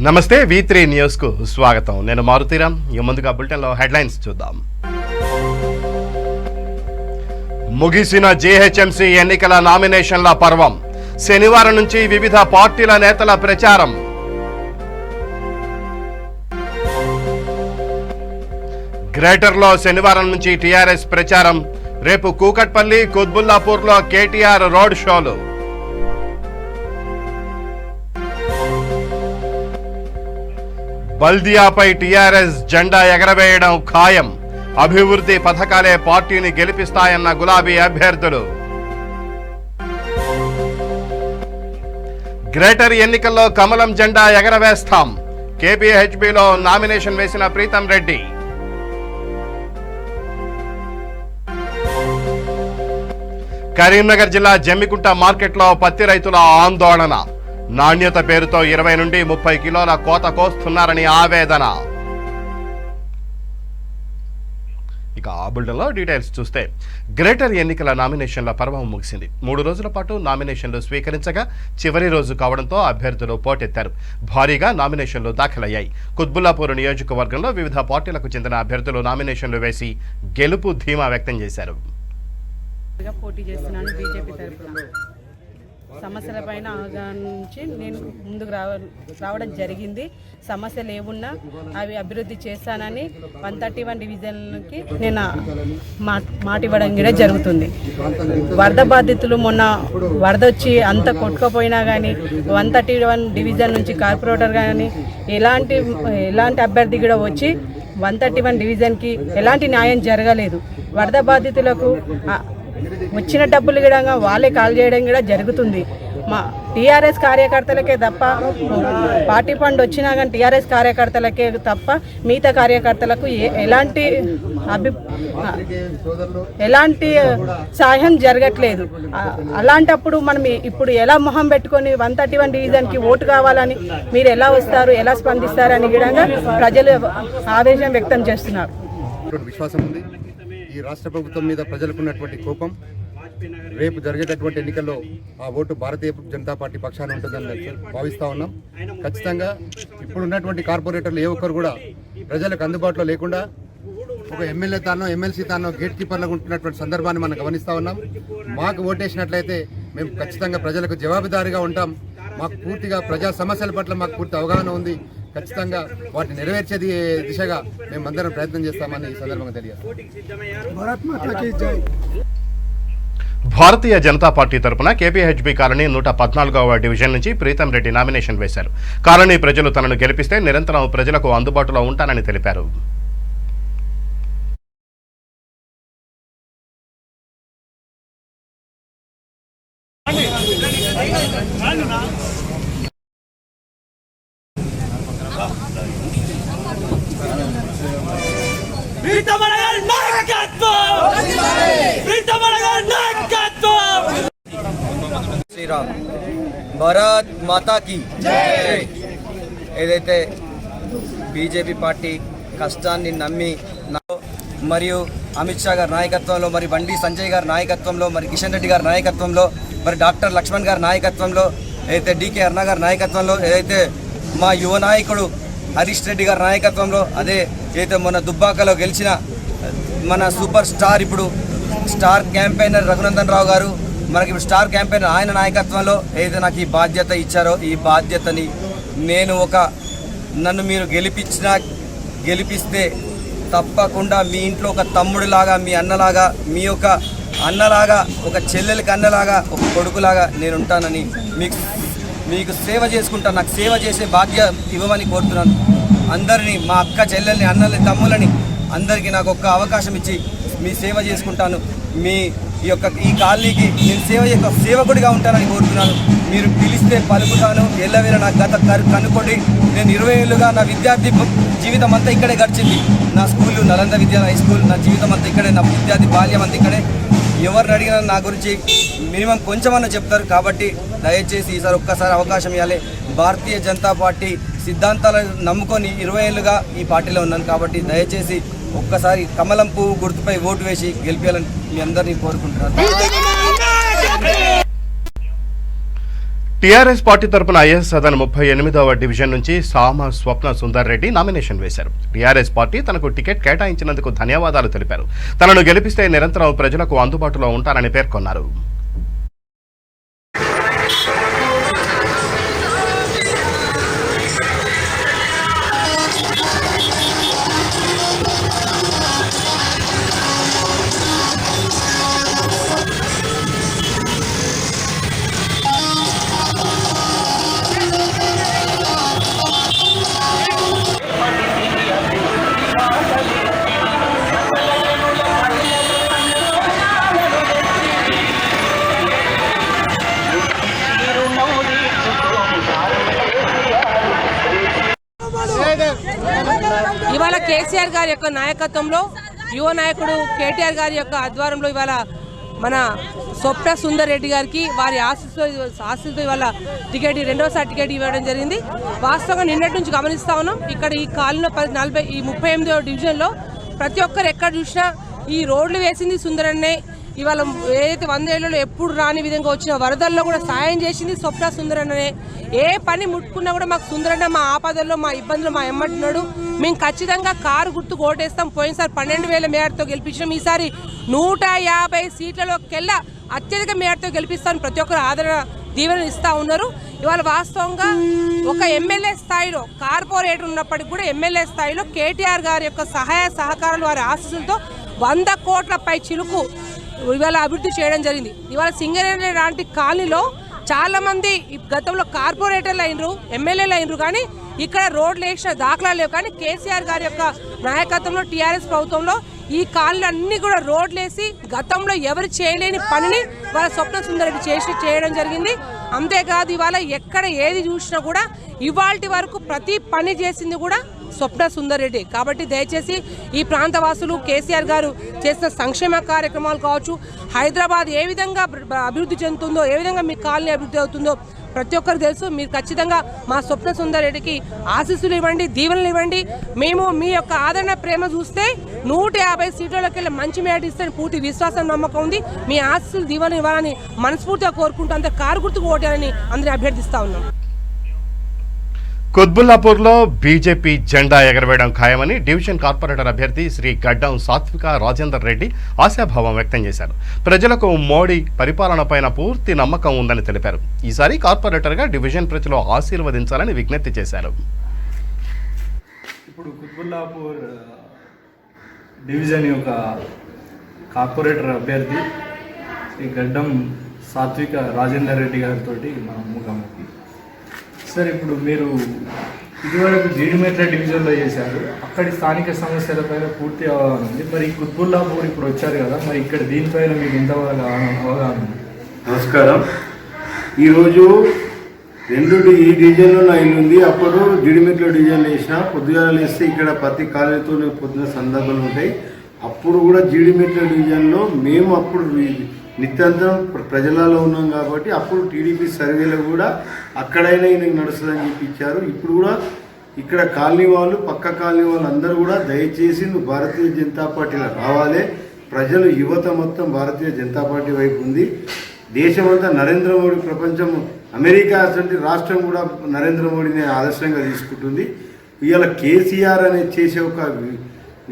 నమస్తే V3 news కు స్వాగతం. నేను మారుతీరాం. ముందుగా బులెటిన్ లో హెడ్లైన్స్ చూద్దాం. ముగిసిన GHMC ఎన్నికల నామినేషన్ల పర్వం. శనివారం నుంచి వివిధ పార్టీల నేతల ప్రచారం. గ్రేటర్లో శనివారం నుంచి TRS ప్రచారం. రేపు కూకట్పల్లి, కుత్బుల్లాపూర్లో KTR రోడ్ షోలు. బల్దియాపై TRS జెండా ఎగరవేయడం ఖాయం. అభివృద్ధి పథకాలే పార్టీని గెలిపిస్తాయన్న గులాబీ అభ్యర్థులు. గ్రేటర్ ఎన్నికల్లో కమలం జెండా ఎగరవేస్తాం. KPHBలో నామినేషన్ వేసిన ప్రీతం రెడ్డి. కరీంనగర్ జిల్లా జమ్మికుంట మార్కెట్లో పత్తి రైతుల ఆందోళన. నాణ్యత పేరుతో 20 నుండి 30 కిలోల కోత కోస్తున్నారని ఆవేదన. ఇక ఆ బులెటిన్లో డీటెయిల్స్ చూస్తే గ్రేటర్ ఎన్నికల నామినేషన్ల పర్వం ముగిసింది. 3 రోజుల పాటు నామినేషన్లు స్వీకరించగా చివరి రోజు కావడంతో అభ్యర్థులు పోటెత్తారు. భారీగా నామినేషన్లు దాఖలయ్యాయి. కుత్బుల్లాపూర్ నియోజకవర్గంలో వివిధ పార్టీలకు చెందిన అభ్యర్థులు నామినేషన్లు వేసి గెలుపు ధీమా వ్యక్తం చేశారు. పోటీ చేస్తున్నాను బీజేపీ తరఫున. సమస్యల పైన అవగాహన నుంచి నేను ముందుకు రావడం జరిగింది. సమస్యలు ఏమున్నా అవి అభివృద్ధి చేస్తానని 131 డివిజన్లకి నేను మాట ఇవ్వడం కూడా జరుగుతుంది. వరద బాధితులు మొన్న వరద వచ్చి అంత కొట్టుకుపోయినా కానీ 131 డివిజన్ నుంచి కార్పొరేటర్ కానీ ఎలాంటి అభ్యర్థి కూడా వచ్చి 131 డివిజన్కి ఎలాంటి న్యాయం జరగలేదు. వరద బాధితులకు వచ్చిన డబ్బులు కూడా వాళ్ళే కాల్ చేయడం కూడా జరుగుతుంది. మా TRS కార్యకర్తలకే తప్ప పార్టీ ఫండ్ వచ్చినా కానీ TRS కార్యకర్తలకే తప్ప మిగతా కార్యకర్తలకు ఎలాంటి సహాయం జరగట్లేదు. అలాంటప్పుడు మనం ఇప్పుడు ఎలా మొహం పెట్టుకొని 131 డివిజన్కి ఓటు కావాలని మీరు ఎలా వస్తారు, ఎలా స్పందిస్తారని కూడా ప్రజలు ఆవేశం వ్యక్తం చేస్తున్నారు. విశ్వాసం ఉంది. ఈ రాష్ట్ర ప్రభుత్వం మీద ప్రజలకున్నటువంటి కోపం రేపు జరిగేటటువంటి ఎన్నికల్లో ఆ ఓటు భారతీయ జనతా పార్టీ పక్షాన ఉంటుందని భావిస్తూ ఉన్నాం. ఖచ్చితంగా ఇప్పుడున్నటువంటి కార్పొరేటర్లు ఏ ఒక్కరు కూడా ప్రజలకు అందుబాటులో లేకుండా ఒక ఎమ్మెల్యే తానో ఎమ్మెల్సీ తానో గేట్ కీపర్లకు ఉంటున్నటువంటి సందర్భాన్ని మనం గమనిస్తూ ఉన్నాం. మాకు ఓటేసినట్లయితే మేము ఖచ్చితంగా ప్రజలకు జవాబుదారీగా ఉంటాం. మాకు పూర్తిగా ప్రజా సమస్యల పట్ల మాకు పూర్తి అవగాహన ఉంది. ఖచ్చితంగా వాటిని నెరవేర్చే దిశగా మేమందరం ప్రయత్నం చేస్తామని ఈ సందర్భంగా తెలియజేస్తాం. భారతీయ జనతా పార్టీ తరపున KPHB కాలనీ 114వ డివిజన్ నుంచి ప్రీతం రెడ్డి నామినేషన్ వేశారు. కాలనీ ప్రజలు తనను గెలిపిస్తే నిరంతరం ప్రజలకు అందుబాటులో ఉంటానని తెలిపారు. శ్రీరామ్ భారత్ మాతాకి జై. ఏదైతే బీజేపీ పార్టీ కష్టాన్ని నమ్మి మరియు అమిత్ షా గారి నాయకత్వంలో, మరి బండి సంజయ్ గారి నాయకత్వంలో, మరి కిషన్ రెడ్డి గారి నాయకత్వంలో, మరి డాక్టర్ లక్ష్మణ్ గారి నాయకత్వంలో, ఏదైతే DK అరుణ గారి నాయకత్వంలో, ఏదైతే మా యువ నాయకుడు హరీష్ రెడ్డి గారి నాయకత్వంలో, అదే ఏదైతే మొన్న దుబ్బాకలో గెలిచిన మన సూపర్ స్టార్ ఇప్పుడు స్టార్ క్యాంపెయినర్ రఘునందన్ రావు గారు, మనకి ఇప్పుడు స్టార్ క్యాంపెయినర్ ఆయన నాయకత్వంలో ఏదైతే నాకు ఈ బాధ్యత ఇచ్చారో ఈ బాధ్యతని నన్ను మీరు గెలిపిస్తే తప్పకుండా మీ ఇంట్లో ఒక తమ్ముడిలాగా, మీ అన్నలాగా, మీ యొక్క అన్నలాగా, ఒక చెల్లెలకి అన్నలాగా, ఒక కొడుకులాగా నేను ఉంటానని మీకు సేవ చేసుకుంటాను. నాకు సేవ చేసే బాధ్యత ఇవ్వమని కోరుతున్నాను. అందరినీ, మా అక్క చెల్లెల్ని, అన్నల్ని, తమ్ములని అందరికీ నాకు ఒక్క అవకాశం ఇచ్చి మీ సేవ చేసుకుంటాను. ఈ కాలనీకి నేను సేవకుడిగా ఉంటానని కోరుతున్నాను. మీరు పిలిస్తే పలుకుతాను. ఎల్లవేళ నా గత కనుక్కోండి. నేను 20 ఏళ్ళుగా నా విద్యార్థి జీవితం అంతా ఇక్కడే గడిచింది. నా స్కూలు నలంద విద్యా హై స్కూల్, నా జీవితం అంతా ఇక్కడే, నా విద్యార్థి బాల్యం అంతా ఇక్కడే. ఎవరిని అడిగినా నా గురించి మినిమం కొంచెమన్నా చెప్తారు. కాబట్టి దయచేసి ఈసారి ఒక్కసారి అవకాశం ఇవ్వాలి. భారతీయ జనతా పార్టీ సిద్ధాంతాలను నమ్ముకొని 20 ఏళ్ళుగా ఈ పార్టీలో ఉన్నాను. కాబట్టి దయచేసి ఒక్కసారి కమలం పువ్వు గుర్తుపై ఓటు వేసి గెలిపించాలని మీ అందరినీ కోరుకుంటున్నాను. టీఆర్ఎస్ పార్టీ తరపున ఐఎస్ సదన్ 38వ డివిజన్ నుంచి సామ స్వప్న సుందర్ రెడ్డి నామినేషన్ వేశారు. టీఆర్ఎస్ పార్టీ తనకు టికెట్ కేటాయించినందుకు ధన్యవాదాలు తెలిపారు. తనను గెలిపిస్తే నిరంతరం ప్రజలకు అందుబాటులో ఉంటానని పేర్కొన్నారు. ఇవాళ కేసీఆర్ గారి యొక్క నాయకత్వంలో యువ నాయకుడు కేటీఆర్ గారి యొక్క ఆధ్వర్యంలో ఇవాళ మన స్వప్న సుందర్ రెడ్డి గారికి వారి ఆశీస్సుతో ఇవాళ టికెట్ రెండోసారి టికెట్ ఇవ్వడం జరిగింది. వాస్తవంగా నిన్నటి నుంచి గమనిస్తా ఉన్నాం. ఇక్కడ ఈ కాలనీలో 38వ డివిజన్లో ప్రతి ఒక్కరు ఎక్కడ చూసినా ఈ రోడ్లు వేసింది సుందరన్నే. ఇవాళ ఏదైతే 100 ఏళ్లలో ఎప్పుడు రాని విధంగా వచ్చిన వరదల్లో కూడా సాయం చేసింది స్వప్న సుందరన్ననే. ఏ పని ముట్టుకున్నా కూడా మాకు సుందరన్న మా ఆపదల్లో మా ఇబ్బందులు మా ఎమ్మటున్నాడు. మేము ఖచ్చితంగా కారు గుర్తుకు ఓటేస్తాం. పోయినసారి 12,000 మేరతో గెలిపించినాం. ఈసారి 150 సీట్లలోకెల్లా అత్యధిక మేరతో గెలిపిస్తామని ప్రతి ఒక్కరు ఆదరణ దీవెనలు ఇస్తూ ఉన్నారు. ఇవాళ వాస్తవంగా ఒక ఎమ్మెల్యే స్థాయిలో కార్పొరేటర్ ఉన్నప్పటికీ కూడా ఎమ్మెల్యే స్థాయిలో కేటీఆర్ గారి యొక్క సహాయ సహకారాలు వారి ఆశీస్సులతో 100 కోట్లపై చిలుకు ఇవాళ అభివృద్ధి చేయడం జరిగింది. ఇవాళ సింగరేణి లాంటి కాలనీలో చాలా మంది గతంలో కార్పొరేటర్లు అయినరు, ఎమ్మెల్యేలు అయినరు, కానీ ఇక్కడ రోడ్లు వేసిన దాఖలాలు లేవు. కానీ కేసీఆర్ గారి యొక్క నాయకత్వంలో టీఆర్ఎస్ ప్రభుత్వంలో ఈ కాలనీలు అన్ని కూడా రోడ్లు వేసి గతంలో ఎవరు చేయలేని పనిని వాళ్ళ స్వప్న సుందర్ రెడ్డి చేయడం జరిగింది. అంతేకాదు ఇవాళ ఎక్కడ ఏది చూసినా కూడా ఇవాల్టి వరకు ప్రతి పని చేసింది కూడా స్వప్న సుందర్ రెడ్డి. కాబట్టి దయచేసి ఈ ప్రాంతవాసులు కేసీఆర్ గారు చేసిన సంక్షేమ కార్యక్రమాలు కావచ్చు, హైదరాబాద్ ఏ విధంగా అభివృద్ధి చెందుతుందో, ఏ విధంగా మీ కాలనీ అభివృద్ధి అవుతుందో ప్రతి ఒక్కరు తెలుసు. మీరు ఖచ్చితంగా మా స్వప్న సుందర్ రెడ్డికి ఆశీస్సులు ఇవ్వండి, దీవెనలు ఇవ్వండి. మేము మీ యొక్క ఆదరణ ప్రేమ చూస్తే 150 సీట్లలోకి వెళ్ళి మంచి మేట ఇస్తే పూర్తి విశ్వాసం నమ్మకం ఉంది. మీ ఆశీస్సులు దీవెనలు ఇవ్వాలని మనస్ఫూర్తిగా కోరుకుంటూ అంత కారు గుర్తుకు ఓటాలని అందరినీ అభ్యర్థిస్తా ఉన్నాం. కుత్బుల్లాపూర్లో బీజేపీ జెండా ఎగరవేయడం ఖాయమని డివిజన్ కార్పొరేటర్ అభ్యర్థి శ్రీ గడ్డం సాత్విక రాజేందర్ రెడ్డి ఆశాభావం వ్యక్తం చేశారు. ప్రజలకు మోడీ పరిపాలనపైన పూర్తి నమ్మకం ఉందని తెలిపారు. ఈసారి కార్పొరేటర్గా డివిజన్ ప్రజలు ఆశీర్వదించాలని విజ్ఞప్తి చేశారు. ఇప్పుడు కుత్బుల్లాపూర్ డివిజన్ యొక్క కార్పొరేటర్ అభ్యర్థి శ్రీ గడ్డం సాత్విక రాజేందర్ రెడ్డి గారితో మనం ముఖాముఖి. సార్, ఇప్పుడు మీరు ఇదివరకు జీడిమెట్ల డివిజన్లో చేశారు. అక్కడి స్థానిక సమస్యలపైన పూర్తి అవగాహన ఉంది. మరి కుత్బుల్లాపూర్ ఇప్పుడు వచ్చారు కదా, మరి ఇక్కడ దీనిపైన మీకు ఎంత అవగాహన ఉంది? నమస్కారం. ఈరోజు ఈ డివిజన్లో నా ఇల్లు ఉంది. అప్పుడు జీడిమెట్ల డివిజన్లో వేసిన పొద్దుగాల వేస్తే ఇక్కడ ప్రతి కాలేజీతో పొద్దున సందర్భాలు ఉంటాయి. అప్పుడు కూడా జీడిమెట్ల డివిజన్లో మేము అప్పుడు నిత్యంతరం ప్రజలలో ఉన్నాం కాబట్టి అప్పుడు టీడీపీ సర్వేలో కూడా అక్కడైనా ఈయనకు నడుస్తుందని చెప్పి ఇచ్చారు. ఇప్పుడు కూడా ఇక్కడ కాలనీ వాళ్ళు, పక్క కాలనీ వాళ్ళు అందరూ కూడా దయచేసి నువ్వు భారతీయ జనతా పార్టీలో రావాలి. ప్రజలు యువత మొత్తం భారతీయ జనతా పార్టీ వైపు ఉంది. దేశమంతా నరేంద్ర మోడీ, ప్రపంచం అమెరికా అసలు రాష్ట్రం కూడా నరేంద్ర మోడీని ఆదర్శంగా తీసుకుంటుంది. ఇవాళ కేసీఆర్ అనేది చేసే ఒక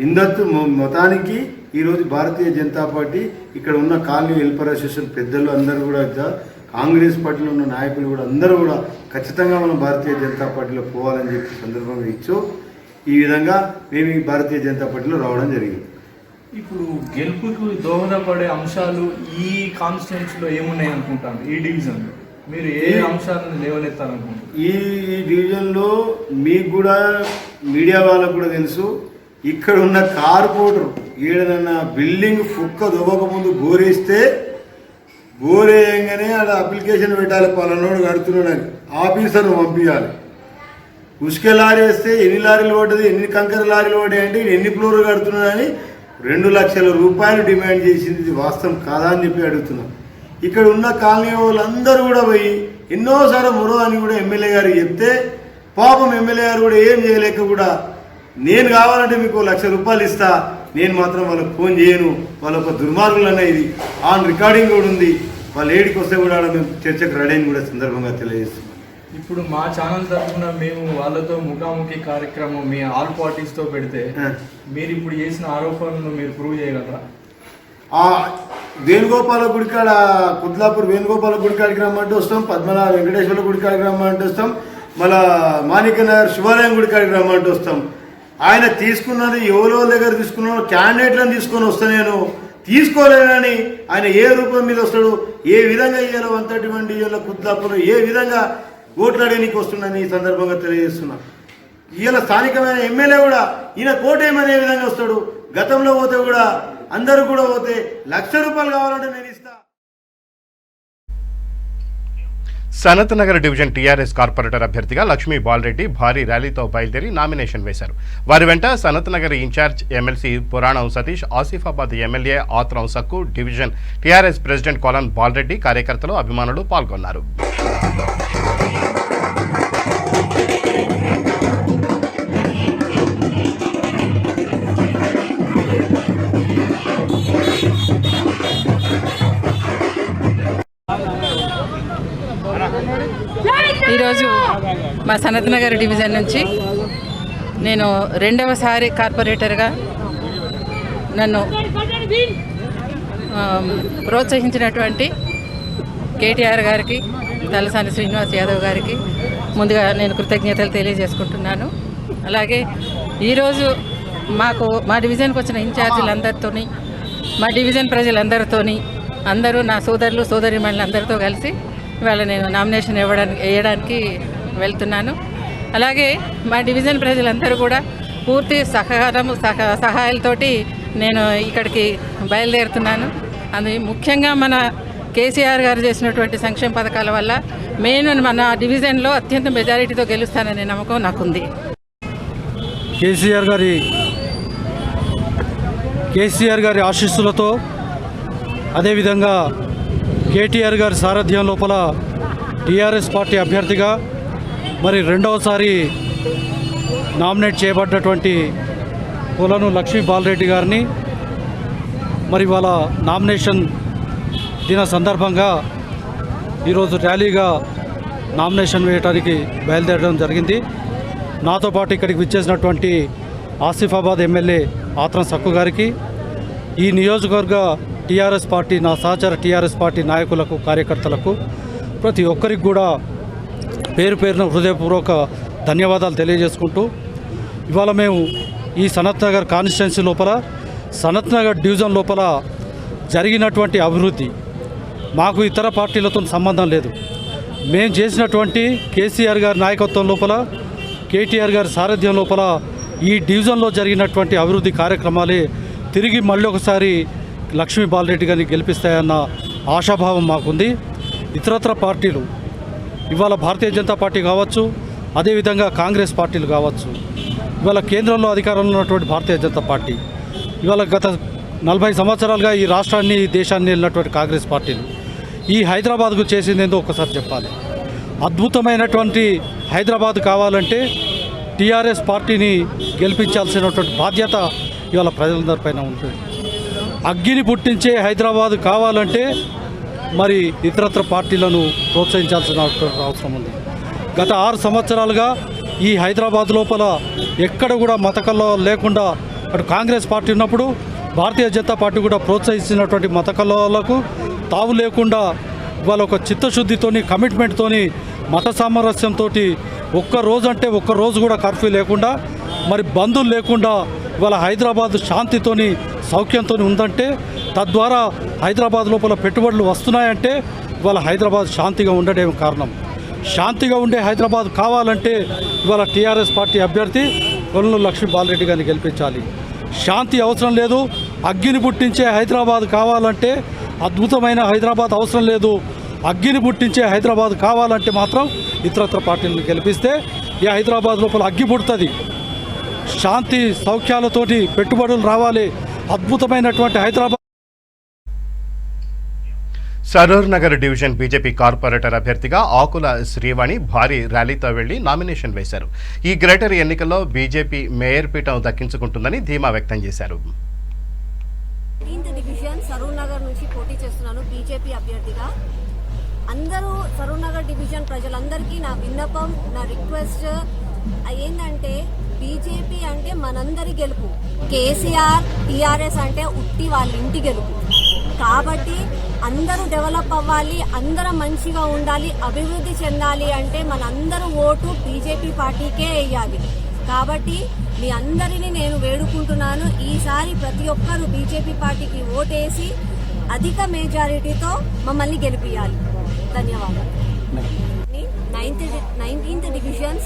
విందత్తు మతానికి ఈరోజు భారతీయ జనతా పార్టీ ఇక్కడ ఉన్న కాలనీ వెల్ఫేర్ అసోసియేషన్ పెద్దలు అందరూ కూడా, కాంగ్రెస్ పార్టీలో ఉన్న నాయకులు కూడా అందరూ కూడా ఖచ్చితంగా మనం భారతీయ జనతా పార్టీలో పోవాలని చెప్పి సందర్భంగా ఇచ్చో ఈ విధంగా మేము ఈ భారతీయ జనతా పార్టీలో రావడం జరిగింది. ఇప్పుడు గెలుపుకు దోహదపడే అంశాలు ఈ కాన్స్టిట్యున్సీలో ఏమున్నాయి అనుకుంటాను? ఈ డివిజన్లో మీరు ఏ అంశాలను లేవనెత్తాలనుకుంటున్నారు? ఈ డివిజన్లో మీకు కూడా మీడియా వాళ్ళకు కూడా తెలుసు, ఇక్కడ ఉన్న కార్పొరేటర్ ఏదైనా బిల్డింగ్ కుక్క దువ్వక ముందు బోరేస్తే బోరేయంగానే అలా అప్లికేషన్ పెట్టాలి, పలానోడు కడుతున్నాడని ఆఫీసర్ను పంపించాలి. ఉసుక లారీ వేస్తే ఎన్ని లారీలు పడ్డది, ఎన్ని కంకర లారీలు పడ్డాయంటే ఎన్ని ఫ్లోర్లు కడుతున్నాడని 2 లక్షల రూపాయలు డిమాండ్ చేసింది. ఇది వాస్తవం కాదా అని చెప్పి అడుగుతున్నాం. ఇక్కడ ఉన్న కాలనీ వాళ్ళందరూ కూడా పోయి ఎన్నోసార్లు మొరో అని కూడా ఎమ్మెల్యే గారికి చెప్తే పాపం ఎమ్మెల్యే గారు కూడా ఏం చేయలేక కూడా నేను కావాలంటే మీకు 1 లక్ష రూపాయలు ఇస్తా, నేను మాత్రం వాళ్ళకి ఫోన్ చేయను, వాళ్ళ ఒక దుర్మార్గులు అన్న ఇది ఆన్ రికార్డింగ్ కూడా ఉంది. వాళ్ళు ఏడికి వస్తే కూడా ఆడ మేము చర్చకు రెడీ అని కూడా సందర్భంగా తెలియజేస్తున్నాం. ఇప్పుడు మా ఛానల్ తరఫున మేము వాళ్ళతో ముఖాముఖి కార్యక్రమం మీ ఆల్ పార్టీస్తో పెడితే మీరు ఇప్పుడు చేసిన ఆరోపణలు మీరు ప్రూవ్ చేయగలరా? వేణుగోపాల గుడికాడ కుద్లాపూర్ వేణుగోపాల గుడికాడికి రమ్మంటూ వస్తాం, పద్మనాభ వెంకటేశ్వర గుడికాడికి రమ్మంటూ వస్తాం, మళ్ళా మాణిక్యనగర్ శివాలయం గుడికాడికి రమ్మంటూ వస్తాం. ఆయన తీసుకున్నది ఎవరో దగ్గర తీసుకున్నాను క్యాండిడేట్లను తీసుకొని వస్తా, నేను తీసుకోలేనని ఆయన ఏ రూపం మీద వస్తాడు, ఏ విధంగా ఇయ్యాలో 131 ఇయ్యాల కుద్లాపూర్ ఏ విధంగా ఓట్లాడేనికి వస్తుందని ఈ సందర్భంగా తెలియజేస్తున్నా. ఇవాళ స్థానికమైన ఎమ్మెల్యే కూడా ఈయన కోటేమనే విధంగా వస్తాడు. గతంలో పోతే కూడా అందరూ కూడా పోతే ₹1,00,000 కావాలంటే నేను ఇస్తా. Sanath Nagar division TRS corporator అభ్యర్థిగా లక్ష్మీ బాలరెడ్డి భారీ ర్యాలీతో బయలుదేరి నామినేషన్ వేశారు. వారి వెంట సనత్ నగర్ ఇన్ఛార్జ్ ఎమ్మెల్సీ పురాణం సతీష్, ఆసిఫాబాద్ ఎమ్మెల్యే ఆత్రం సక్కు, డివిజన్ టీఆర్ఎస్ ప్రెసిడెంట్ కొలన్ బాలరెడ్డి, కార్యకర్తలు, అభిమానులు పాల్గొన్నారు. ఈరోజు మా సనత్ నగర్ డివిజన్ నుంచి నేను 2వసారి కార్పొరేటర్గా నన్ను ప్రోత్సహించినటువంటి కేటీఆర్ గారికి, తలసాని శ్రీనివాస్ యాదవ్ గారికి ముందుగా నేను కృతజ్ఞతలు తెలియజేసుకుంటున్నాను. అలాగే ఈరోజు మా డివిజన్కి వచ్చిన ఇన్ఛార్జీలందరితోని, మా డివిజన్ ప్రజలందరితోని, అందరూ నా సోదరులు సోదరీమణులందరితో కలిసి ఇవాళ నేను నామినేషన్ వేయడానికి వెళ్తున్నాను. అలాగే మా డివిజన్ ప్రజలందరూ కూడా పూర్తి సహాయాలతోటి నేను ఇక్కడికి బయలుదేరుతున్నాను. అది ముఖ్యంగా మన కేసీఆర్ గారు చేసినటువంటి సంక్షేమ పథకాల వల్ల మన డివిజన్లో అత్యంత మెజారిటీతో గెలుస్తాననే నమ్మకం నాకుంది. కేసీఆర్ గారి ఆశీస్సులతో, అదేవిధంగా కేటీఆర్ గారి సారథ్యం లోపల టీఆర్ఎస్ పార్టీ అభ్యర్థిగా మరి 2వసారి నామినేట్ చేయబడ్డటువంటి కొలను లక్ష్మీ బాలరెడ్డి గారిని మరి వాళ్ళ నామినేషన్ దిన సందర్భంగా ఈరోజు ర్యాలీగా నామినేషన్ వేయడానికి బయలుదేరడం జరిగింది. నాతో పాటు ఇక్కడికి విచ్చేసినటువంటి ఆసిఫాబాద్ ఎమ్మెల్యే ఆత్రం సక్కు గారికి, ఈ నియోజకవర్గ టీఆర్ఎస్ పార్టీ, నా సహచర టీఆర్ఎస్ పార్టీ నాయకులకు, కార్యకర్తలకు, ప్రతి ఒక్కరికి కూడా పేరు పేరున హృదయపూర్వక ధన్యవాదాలు తెలియజేసుకుంటూ, ఇవాళ మేము ఈ సనత్ నగర్ కాన్స్టిట్యున్సీ లోపల, సనత్ నగర్ డివిజన్ లోపల జరిగినటువంటి అభివృద్ధి, మాకు ఇతర పార్టీలతో సంబంధం లేదు. మేము చేసినటువంటి కేసీఆర్ గారి నాయకత్వం లోపల, కేటీఆర్ గారి సారథ్యం లోపల ఈ డివిజన్లో జరిగినటువంటి అభివృద్ధి కార్యక్రమాలే తిరిగి మళ్ళీ ఒకసారి లక్ష్మీ బాలరెడ్డి గారిని గెలిపిస్తాయన్న ఆశాభావం మాకుంది. ఇతరత్ర పార్టీలు, ఇవాళ భారతీయ జనతా పార్టీ కావచ్చు, అదేవిధంగా కాంగ్రెస్ పార్టీలు కావచ్చు, ఇవాళ కేంద్రంలో అధికారంలో ఉన్నటువంటి భారతీయ జనతా పార్టీ, ఇవాళ గత 40 సంవత్సరాలుగా ఈ రాష్ట్రాన్ని, దేశాన్ని వెళ్ళినటువంటి కాంగ్రెస్ పార్టీలు, ఈ హైదరాబాద్కు చేసిందేందో ఒక్కసారి చెప్పాలి. అద్భుతమైనటువంటి హైదరాబాద్ కావాలంటే టీఆర్ఎస్ పార్టీని గెలిపించాల్సినటువంటి బాధ్యత ఇవాళ ప్రజలందరిపైన ఉంటుంది. అగ్గిని పుట్టించే హైదరాబాద్ కావాలంటే మరి ఇతరత్ర పార్టీలను ప్రోత్సహించాల్సిన అవసరం ఉంది. గత 6 సంవత్సరాలుగా ఈ హైదరాబాద్ లోపల ఎక్కడ కూడా మతకల్లో లేకుండా, అటు కాంగ్రెస్ పార్టీ ఉన్నప్పుడు భారతీయ జనతా పార్టీ కూడా ప్రోత్సహించినటువంటి మతకల్లోలకు తావు లేకుండా ఇవాళ ఒక చిత్తశుద్ధితోని, కమిట్మెంట్తోని, మత సామరస్యంతో ఒక్క రోజు కూడా కర్ఫ్యూ లేకుండా, మరి బంధులు లేకుండా ఇవాళ హైదరాబాద్ శాంతితోని, సౌఖ్యంతో ఉందంటే, తద్వారా హైదరాబాద్ లోపల పెట్టుబడులు వస్తున్నాయంటే ఇవాళ హైదరాబాద్ శాంతిగా ఉండడం కారణం. శాంతిగా ఉండే హైదరాబాద్ కావాలంటే ఇవాళ టీఆర్ఎస్ పార్టీ అభ్యర్థి కొలను లక్ష్మీ బాలరెడ్డి గారిని గెలిపించాలి. శాంతి అవసరం లేదు, అగ్గిని పుట్టించే హైదరాబాద్ కావాలంటే, అద్భుతమైన హైదరాబాద్ అవసరం లేదు, అగ్గిని పుట్టించే హైదరాబాద్ కావాలంటే మాత్రం ఇతరత్ర పార్టీలను గెలిపిస్తే ఈ హైదరాబాద్ లోపల అగ్గి పుడుతుంది. శాంతి సౌఖ్యాలతోటి పెట్టుబడులు రావాలి. అద్భుతమైనటువంటి Hyderabad. Saroor Nagar division BJP corporator అభ్యర్థిగా ఆకుల శ్రీవాణి భారీ ర్యాలీతో వెళ్లి నామినేషన్ వేశారు. ఈ గ్రేటర్ ఎన్నికల్లో బీజేపీ మేయర్ పీఠం దక్కించుకుంటుందని ధీమా వ్యక్తం చేశారు. డివిజన్ సరూర్ నగర్ నుంచి పోటీ చేస్తున్నాను బీజేపీ అభ్యర్థిగా. అందరూ సరూర్నగర్ డివిజన్ ప్రజలందరికీ నా విన్నపం, నా రిక్వెస్ట్ ఏంటంటే బీజేపీ అంటే మనందరి గెలుపు, కేసీఆర్ టీఆర్ఎస్ అంటే ఉట్టి వాళ్ళ ఇంటి గెలుపు. కాబట్టి అందరూ డెవలప్ అవ్వాలి, అందరం మంచిగా ఉండాలి, అభివృద్ధి చెందాలి అంటే మనందరూ ఓటు బీజేపీ పార్టీకే వేయాలి. కాబట్టి మీ అందరినీ నేను వేడుకుంటున్నాను, ఈసారి ప్రతి ఒక్కరూ బీజేపీ పార్టీకి ఓటేసి అధిక మెజారిటీతో మమ్మల్ని గెలిపియాలి. ధన్యవాదాలు. 19th డివిజన్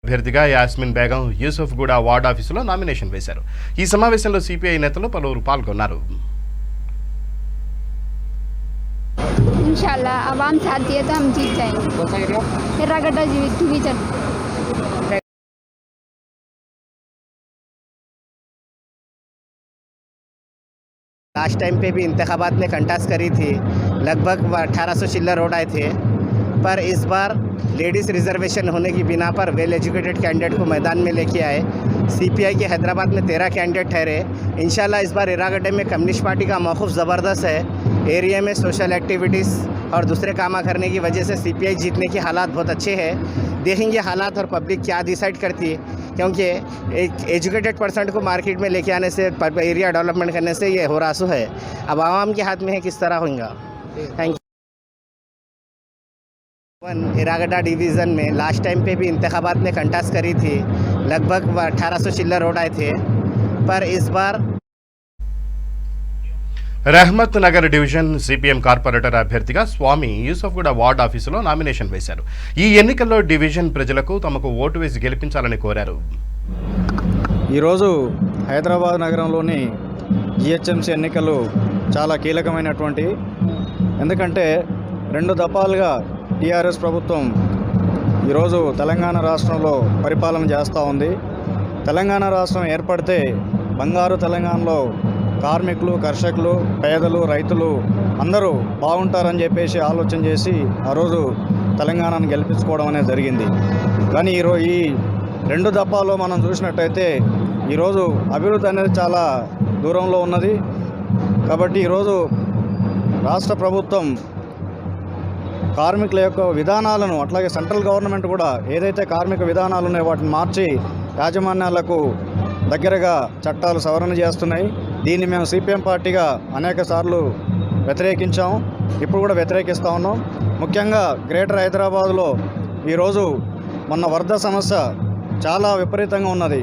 అభ్యర్థిగా యాస్మిన్ బేగం యూసుఫ్గూడ వార్డ్ ఆఫీసులో నామినేషన్ వేశారు. ఈ సమావేశంలో సిపిఐ నేతలు పలువురు పాల్గొన్నారు. इंशाल्लाह आवाम साथ दिए तो हम जीत जाएंगे. एर्रागड्डा डिवीजन लास्ट टाइम पे भी इंतखाबात में कंटास करी थी, लगभग 1800 चिल्लर वोट आए थे, पर इस बार लेडीज़ रिजर्वेशन होने की बिना पर वेल एजुकेटेड कैंडिडेट को मैदान में लेके आए. सीपीआई के हैदराबाद में 13 कैंडिडेट ठहरे. इंशाल्लाह इस बार एर्रागड्डे में कम्युनिस्ट पार्टी का मौक़िफ़ ज़बरदस्त है. एरिया में सोशल एक्टिविटीज़ और दूसरे काम करने की वजह से सीपीआई जीतने के हालात बहुत अच्छे हैं. देखेंगे हालात और पब्लिक क्या डिसाइड करती है, क्योंकि एक एजुकेटेड पर्सन को मार्केट में लेके आने से, एरिया डेवलपमेंट करने से ये हो रासू है. अब आवाम के हाथ में है किस तरह होगा. Thank you. एर्रागड्डा डिवीज़न में लास्ट टाइम पे भी इंतखाबात में कंटास करी थी, लगभग 1800 चिल्लर वोट आए थे, पर इस बार Rahmat Nagar division CPM corporator అభ్యర్థిగా స్వామి యూసుఫ్గూడ వార్డ్ ఆఫీసులో నామినేషన్ వేశారు. ఈ ఎన్నికల్లో డివిజన్ ప్రజలకు తమకు ఓటు వేసి గెలిపించాలని కోరారు. ఈరోజు హైదరాబాద్ నగరంలోని జిహెచ్ఎంసీ ఎన్నికలు చాలా కీలకమైనటువంటి, ఎందుకంటే 2 దఫాలుగా టీఆర్ఎస్ ప్రభుత్వం ఈరోజు తెలంగాణ రాష్ట్రంలో పరిపాలన చేస్తూ ఉంది. తెలంగాణ రాష్ట్రం ఏర్పడితే బంగారు తెలంగాణలో కార్మికులు, కర్షకులు, పేదలు, రైతులు అందరూ బాగుంటారని చెప్పేసి ఆలోచన చేసి ఆ రోజు తెలంగాణను గెలిపించుకోవడం అనేది జరిగింది. కానీ ఈ 2 దఫాలో మనం చూసినట్టయితే ఈరోజు అభివృద్ధి అనేది చాలా దూరంలో ఉన్నది. కాబట్టి ఈరోజు రాష్ట్ర ప్రభుత్వం కార్మికుల యొక్క విధానాలను, అట్లాగే సెంట్రల్ గవర్నమెంట్ కూడా ఏదైతే కార్మిక విధానాలు ఉన్నాయో వాటిని మార్చి యాజమాన్యాలకు దగ్గరగా చట్టాలు సవరణ చేస్తున్నాయి. దీన్ని మేము సిపిఎం పార్టీగా అనేక సార్లు వ్యతిరేకించాం, ఇప్పుడు కూడా వ్యతిరేకిస్తూ ఉన్నాం. ముఖ్యంగా గ్రేటర్ హైదరాబాద్లో ఈరోజు మొన్న వరద సమస్య చాలా విపరీతంగా ఉన్నది.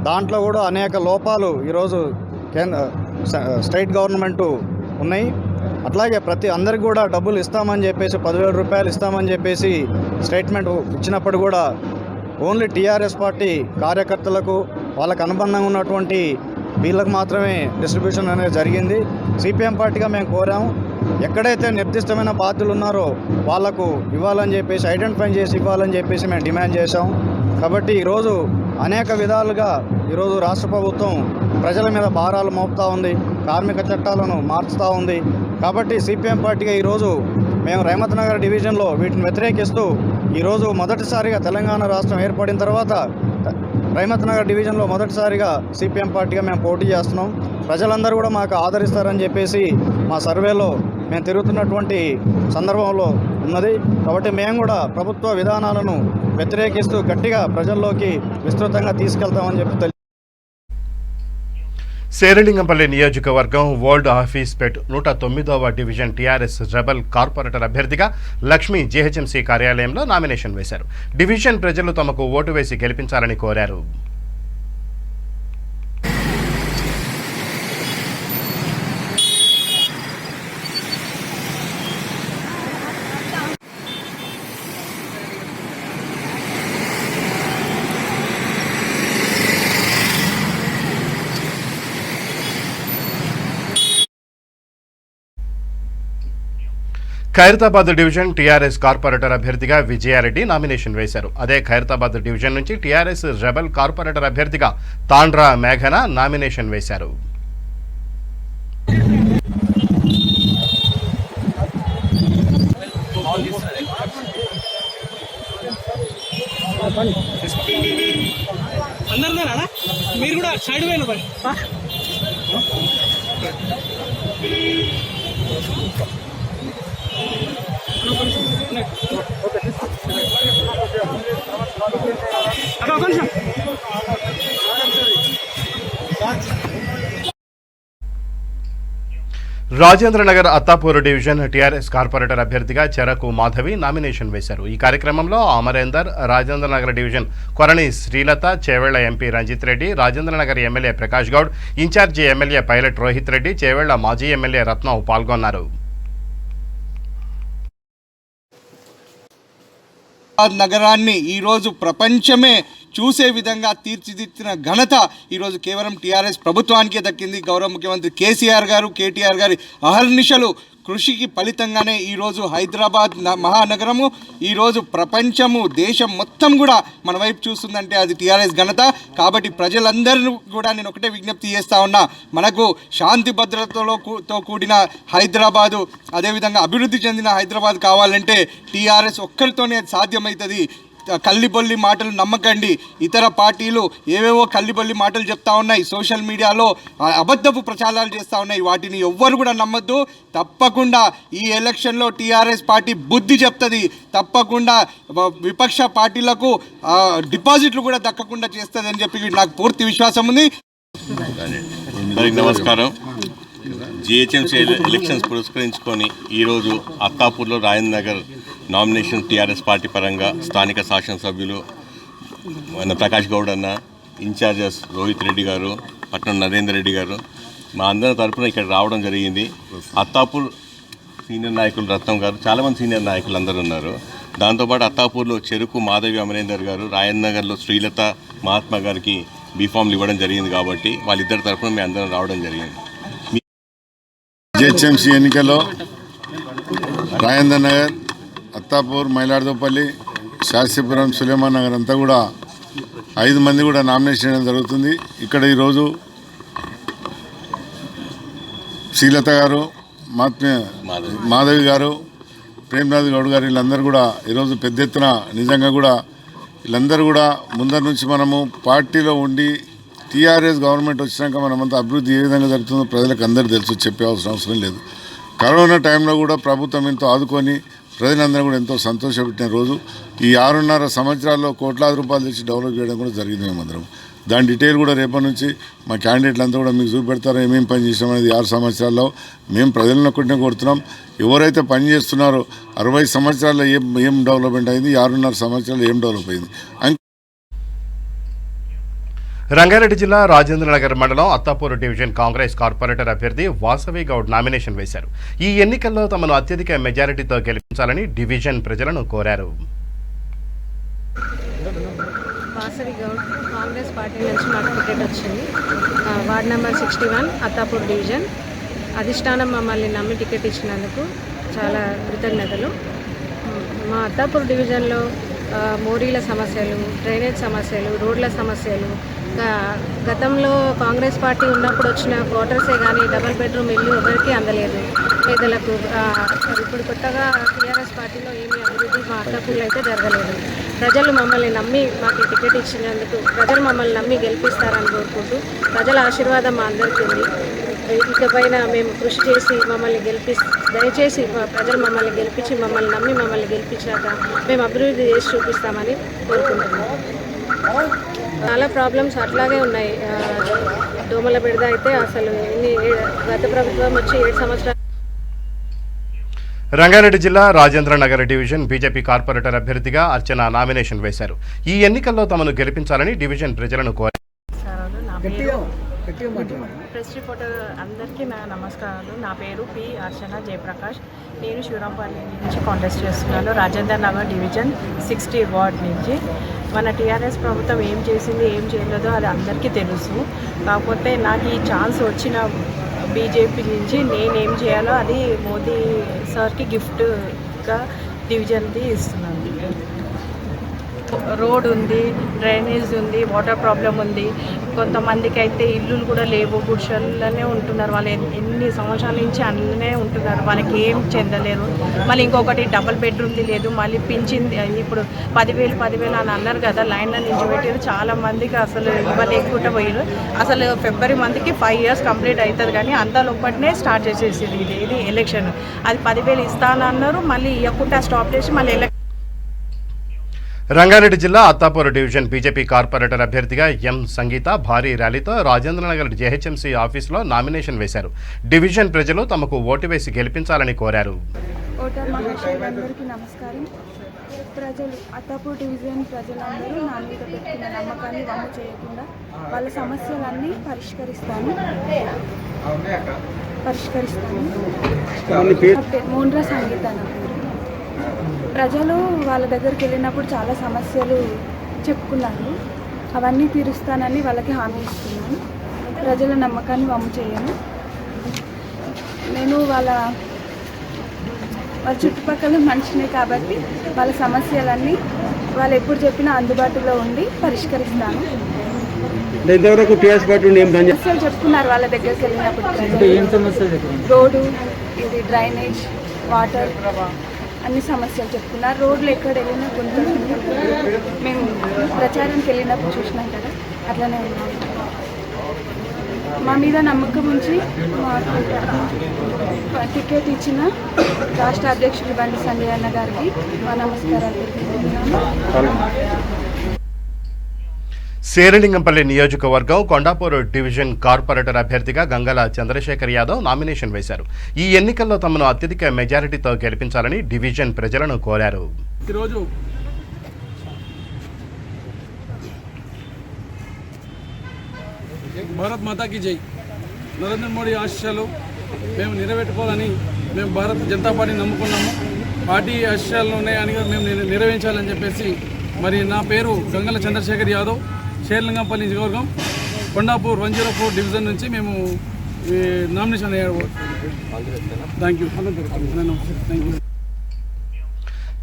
దాంట్లో కూడా అనేక లోపాలు ఈరోజు స్టేట్ గవర్నమెంటు ఉన్నాయి. అట్లాగే అందరికి కూడా డబ్బులు ఇస్తామని చెప్పేసి 10,000 రూపాయలు ఇస్తామని చెప్పేసి స్టేట్మెంట్ ఇచ్చినప్పుడు కూడా ఓన్లీ టీఆర్ఎస్ పార్టీ కార్యకర్తలకు, వాళ్ళకు అనుబంధంగా ఉన్నటువంటి వీళ్ళకు మాత్రమే డిస్ట్రిబ్యూషన్ అనేది జరిగింది. సిపిఎం పార్టీగా మేము కోరాము, ఎక్కడైతే నిర్దిష్టమైన బాధ్యులు ఉన్నారో వాళ్లకు ఇవ్వాలని చెప్పేసి, ఐడెంటిఫై చేసి ఇవ్వాలని చెప్పేసి మేము డిమాండ్ చేశాం. కాబట్టి ఈరోజు అనేక విధాలుగా ఈరోజు రాష్ట్ర ప్రభుత్వం ప్రజల మీద భారాలు మోపుతూ ఉంది, కార్మిక చట్టాలను మార్చుతూ ఉంది. కాబట్టి సిపిఎం పార్టీగా ఈరోజు మేము రహమత్ నగర్ డివిజన్లో వీటిని వ్యతిరేకిస్తూ ఈరోజు మొదటిసారిగా తెలంగాణ రాష్ట్రం ఏర్పడిన తర్వాత రహమత్ నగర్ డివిజన్లో మొదటిసారిగా సిపిఎం పార్టీగా మేము పోటీ చేస్తున్నాం. ప్రజలందరూ కూడా మాకు ఆదరిస్తారని చెప్పేసి మా సర్వేలో మేము తిరుగుతున్నటువంటి సందర్భంలో ఉన్నది. కాబట్టి మేము కూడా ప్రభుత్వ విధానాలను వ్యతిరేకిస్తూ గట్టిగా ప్రజల్లోకి విస్తృతంగా తీసుకెళ్తామని చెప్పి శేరిలింగంపల్లి నియోజకవర్గం వరల్డ్ ఆఫీస్ పేట్ 109వ డివిజన్ టీఆర్ఎస్ రెబల్ కార్పొరేటర్ అభ్యర్థిగా లక్ష్మి జీహెచ్ఎంసీ కార్యాలయంలో నామినేషన్ వేశారు. డివిజన్ ప్రజలు తమకు ఓటు వేసి గెలిపించాలని కోరారు. ఖైరతాబాద్ డివిజన్ టీఆర్ఎస్ కార్పొరేటర్ అభ్యర్థిగా విజయారెడ్డి నామినేషన్ వేశారు. అదే ఖైరతాబాద్ డివిజన్ నుంచి టీఆర్ఎస్ రెబల్ కార్పొరేటర్ అభ్యర్థిగా తాండ్రా మేఘన నామినేషన్ వేశారు. అందరిదా మీరు కూడా సైడ్ వేయండి మరి. అక్కడ ఒక నిమిషం. Rajendranagar Attapur division TRS corporator అభ్యర్థిగా చెరకు మాధవి నామినేషన్ వేశారు. ఈ కార్యక్రమంలో Amarender, Rajendranagar division Korani Srilatha, Chevella MP Ranjith Reddy, Rajendranagar MLA Prakash Goud, incharge MLA pilot Rohith Reddy, Chevella మాజీ ఎమ్మెల్యే రత్నం పాల్గొన్నారు. నగరాన్ని ఈరోజు ప్రపంచమే చూసే విధంగా తీర్చిదిద్దిన ఘనత ఈరోజు కేవలం టీఆర్ఎస్ ప్రభుత్వానికే దక్కింది. గౌరవ ముఖ్యమంత్రి కేసీఆర్ గారు, కేటీఆర్ గారి అహర్నిశలు కృషికి ఫలితంగానే ఈరోజు హైదరాబాద్ మహానగరము ఈరోజు ప్రపంచము దేశం మొత్తం కూడా మన వైపు చూస్తుందంటే అది టీఆర్ఎస్ ఘనత. కాబట్టి ప్రజలందరూ కూడా నేను ఒకటే విజ్ఞప్తి చేస్తూ ఉన్నా, మనకు శాంతి భద్రతతో కూడిన హైదరాబాదు, అదేవిధంగా అభివృద్ధి చెందిన హైదరాబాద్ కావాలంటే టీఆర్ఎస్ ఒక్కరితోనే సాధ్యమవుతుంది. కల్లిబొల్లి మాటలు నమ్మకండి. ఇతర పార్టీలు ఏవేవో కల్లిబొల్లి మాటలు చెప్తా ఉన్నాయి, సోషల్ మీడియాలో అబద్ధపు ప్రచారాలు చేస్తూ ఉన్నాయి. వాటిని ఎవ్వరు కూడా నమ్మద్దు. తప్పకుండా ఈ ఎలక్షన్లో టీఆర్ఎస్ పార్టీ బుద్ధి చెప్తుంది. తప్పకుండా విపక్ష పార్టీలకు డిపాజిట్లు కూడా దక్కకుండా చేస్తుందని చెప్పి నాకు పూర్తి విశ్వాసం ఉంది. నమస్కారం. జిహెచ్ఎంసీ ఎలక్షన్స్ పురస్కరించుకొని ఈరోజు అత్తాపూర్లో Rajendra Nagar nomination TRS party పరంగా స్థానిక శాసనసభ్యులు మన ప్రకాష్ గౌడ్ అన్న, ఇన్ఛార్జెస్ రోహిత్ రెడ్డి గారు, పట్నం నరేందర్ రెడ్డి గారు, మా అందరి తరఫున ఇక్కడ రావడం జరిగింది. అత్తాపూర్ సీనియర్ నాయకులు రత్నం గారు, చాలామంది సీనియర్ నాయకులు అందరూ ఉన్నారు. దాంతోపాటు అత్తాపూర్లో చెరుకు మాధవి అమరేందర్ గారు, రాజేంద్ర నగర్లో శ్రీలత మహాత్మా గారికి బీఫామ్లు ఇవ్వడం జరిగింది. కాబట్టి వాళ్ళిద్దరి తరఫున మేము అందరం రావడం జరిగింది. జిహెచ్ఎంసీ ఎన్నికల్లో రాజేంద్ర నగర్, అత్తాపూర్, మైలార్దోపల్లి, శాస్త్రీపురం, సులేమాన్ నగర్ అంతా కూడా 5 మంది కూడా నామినేషన్ జరుగుతుంది. ఇక్కడ ఈరోజు శ్రీలత గారు, మాధవి గారు, ప్రేమ్నాథ్ గౌడ్ గారు వీళ్ళందరూ కూడా ఈరోజు పెద్ద ఎత్తున నిజంగా కూడా వీళ్ళందరూ కూడా ముందర నుంచి మనము పార్టీలో ఉండి టీఆర్ఎస్ గవర్నమెంట్ వచ్చినాక మనమంతా అభివృద్ధి ఏ విధంగా జరుగుతుందో ప్రజలకు అందరూ తెలుసు, చెప్పాల్సిన అవసరం లేదు. కరోనా టైంలో కూడా ప్రభుత్వం ఎంతో ఆదుకొని ప్రజలందరూ కూడా ఎంతో సంతోషపెట్టిన రోజు. ఈ 6.5 సంవత్సరాల్లో కోట్లాది రూపాయలు తెచ్చి డెవలప్ చేయడం కూడా జరిగింది మేమందరం. దాని డీటెయిల్ కూడా రేపటి నుంచి మా క్యాండిడేట్లంతా కూడా మీకు చూపెడతారు ఏమేమి పని చేసాం అనేది. 6 సంవత్సరాల్లో మేము ప్రజలను ఒకటినే కోరుతున్నాం, ఎవరైతే పని చేస్తున్నారో 60 సంవత్సరాల్లో ఏం డెవలప్మెంట్ అయింది, 6.5 సంవత్సరాల్లో ఏం డెవలప్ అయింది. రంగారెడ్డి జిల్లా రాజేంద్రనగర్ మండలం అత్తాపూర్ డివిజన్ కాంగ్రెస్ కార్పొరేటర్ అభ్యర్థి వాసవి గౌడ్ నామినేషన్ వేశారు. ఈ ఎన్నికల్లో తమను అత్యధిక మెజారిటీతో గెలిపించాలని డివిజన్ ప్రజలను కోరారు. వాసవి గౌడ్ కాంగ్రెస్ పార్టీ నుంచి మాకు టికెట్ వచ్చింది. Ward number 61 Attapur division. అధిష్టానం మమ్మల్ని నమ్మి టికెట్ ఇచ్చినందుకు చాలా కృతజ్ఞతలు. మా అత్తాపూర్ డివిజన్లో మోరీల సమస్యలు, డ్రైనేజ్ సమస్యలు, రోడ్ల సమస్యలు, గతంలో కాంగ్రెస్ పార్టీ ఉన్నప్పుడు వచ్చిన క్వార్టర్సే కానీ డబుల్ బెడ్రూమ్ ఇల్లు ఎవరికీ అందలేదు పేదలకు. ఇప్పుడు కొత్తగా టీఆర్ఎస్ పార్టీలో ఏమీ అభివృద్ధి మా అత్తాపూర్లో అయితే జరగలేదు. ప్రజలు మమ్మల్ని నమ్మి మాకు టికెట్ ఇచ్చినందుకు ప్రజలు మమ్మల్ని నమ్మి గెలిపిస్తారని కోరుకుంటూ ప్రజల ఆశీర్వాదం మా అందరికీ ఉంది. ఇకపైన మేము కృషి చేసి మమ్మల్ని దయచేసి ప్రజలు మమ్మల్ని గెలిపించి మమ్మల్ని నమ్మి మమ్మల్ని గెలిపించాక మేము అభివృద్ధి చేసి చూపిస్తామని కోరుకుంటున్నాం. చాలా ప్రాబ్లమ్స్ అట్లాగే ఉన్నాయి. దోమల బెడద అయితే అసలు గత ప్రభుత్వం వచ్చి 7 సంవత్సరాలు. రంగారెడ్డి జిల్లా రాజేంద్రనగర్ డివిజన్ బీజేపీ కార్పొరేటర్ అభ్యర్థిగా అర్చన నామినేషన్ వేశారు. ఈ ఎన్నికల్లో తమను గెలిపించాలని డివిజన్ ప్రజలను కోరారు. ప్రెస్ రిపోర్టర్ అందరికీ నా నమస్కారాలు. నా పేరు పి అర్చన జయప్రకాష్. నేను శివరాంపల్లి నుంచి కాంటెస్ట్ చేస్తున్నాను. రాజేంద్ర నగర్ డివిజన్ 60 వార్డ్ నుంచి. మన టీఆర్ఎస్ ప్రభుత్వం ఏం చేసింది ఏం చేయలేదో అది అందరికీ తెలుసు. కాకపోతే నాకు ఈ ఛాన్స్ వచ్చిన బీజేపీ నుంచి నేనేం చేయాలో అది మోదీ సార్కి గిఫ్ట్గా డివిజన్ది ఇస్తున్నాను. రోడ్ ఉంది, డ్రైనేజ్ ఉంది, వాటర్ ప్రాబ్లం ఉంది. కొంతమందికి అయితే ఇల్లులు కూడా లేవు, గుడిసెల్లోనే ఉంటున్నారు. వాళ్ళు ఎన్ని సంవత్సరాల నుంచి అందులోనే ఉంటున్నారు, వాళ్ళకి ఏం చెందలేరు. మళ్ళీ ఇంకొకటి డబుల్ బెడ్రూమ్ది లేదు, మళ్ళీ పింఛింది. ఇప్పుడు 10,000 అని అన్నారు కదా, లైన్లో నుంచి పెట్టారు. చాలా మందికి అసలు ఇవ్వలేకుండా పోయారు. అసలు ఫిబ్రవరి మంత్కి 5 years కంప్లీట్ అవుతుంది, కానీ అంతలోపటినే స్టార్ట్ చేసేసింది ఇది ఎలక్షన్. అది 10,000 ఇస్తానన్నారు, మళ్ళీ ఇవ్వకుండా స్టాప్ చేసి మళ్ళీ రంగారెడ్డి జిల్లా అత్తాపూర్ డివిజన్ బీజేపీ కార్పొరేటర్ అభ్యర్థిగా ఎం సంగీత భారీ ర్యాలీతో రాజేంద్రనగర్ జేహెచ్ఎంసీ ఆఫీసులో నామినేషన్ వేశారు. డివిజన్ ప్రజలు తమకు ఓటు వేసి గెలిపించాలని కోరారు. ఓటర్ మహాశయులందరికీ నమస్కారం. ప్రజలు అత్తాపూర్ డివిజన్ ప్రజలందరూ నా మీద పెట్టిన నమ్మకాన్ని వమ్ము చేయకుండా వాళ్ళ సమస్యలన్నీ పరిష్కరిస్తాను. మోండ్రా సంగీత. ప్రజలు వాళ్ళ దగ్గరికి వెళ్ళినప్పుడు చాలా సమస్యలు చెప్పుకున్నారు, అవన్నీ తీరుస్తానని వాళ్ళకి హామీ ఇస్తున్నాను. ప్రజల నమ్మకాన్ని వమ్ము చేయను. నేను వాళ్ళ చుట్టుపక్కల మనిషినే కాబట్టి వాళ్ళ సమస్యలన్నీ వాళ్ళు ఎప్పుడు చెప్పినా అందుబాటులో ఉండి పరిష్కరిస్తాను. సమస్యలు చెప్పుకున్నారు వాళ్ళ దగ్గరికి వెళ్ళినప్పుడు, రోడ్డు, ఇది డ్రైనేజ్, వాటర్, అన్ని సమస్యలు చెప్తున్నారు. రోడ్లు ఎక్కడ వెళ్ళినా కొంత మేము ప్రచారానికి వెళ్ళినప్పుడు చూసినాం కదా, అట్లనే ఉన్నాం. మా మీద నమ్మకం ఉంచి మాకు టికెట్ ఇచ్చిన రాష్ట్ర అధ్యక్షుడు బండి సంజయ్ అన్న గారికి మా నమస్కారాలు తెలుపుతున్నాను. శేరిలింగంపల్లి నియోజకవర్గం కొండాపూర్ డివిజన్ కార్పొరేటర్ అభ్యర్థిగా గంగల చంద్రశేఖర్ యాదవ్ నామినేషన్ వేశారు. ఈ ఎన్నికల్లో తమను అత్యధిక మెజారిటీతో గెలిపించాలని డివిజన్ ప్రజలను కోరారు. ఈరోజు భారత్ మాతాకి జై, నరేంద్ర మోడీ ఆశయాలు మేము నెరవేర్చుకోవాలని మేము భారత జనతా పార్టీ నమ్ముకున్నాము. పార్టీ ఆశయాలు ఉన్నాయని మేము నెరవేర్చాలని చెప్పేసి మరి నా పేరు గంగల చంద్రశేఖర్ యాదవ్, శేరిలింగంపల్లి నియోజకవర్గం కొండాపూర్ 104 డివిజన్ నుంచి మేము నామినేషన్ అయ్యారు. Thank you.